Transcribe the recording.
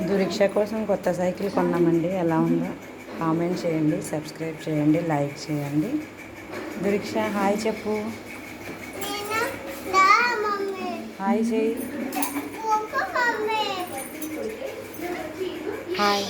దురీక్ష కోసం కొత్త సైకిల్ కొన్నామండి. ఎలా ఉందో కామెంట్ చేయండి, సబ్స్క్రైబ్ చేయండి, లైక్ చేయండి. దురీక్ష హాయ్ చెప్పు. హాయ్ చెయ్యి. హాయ్.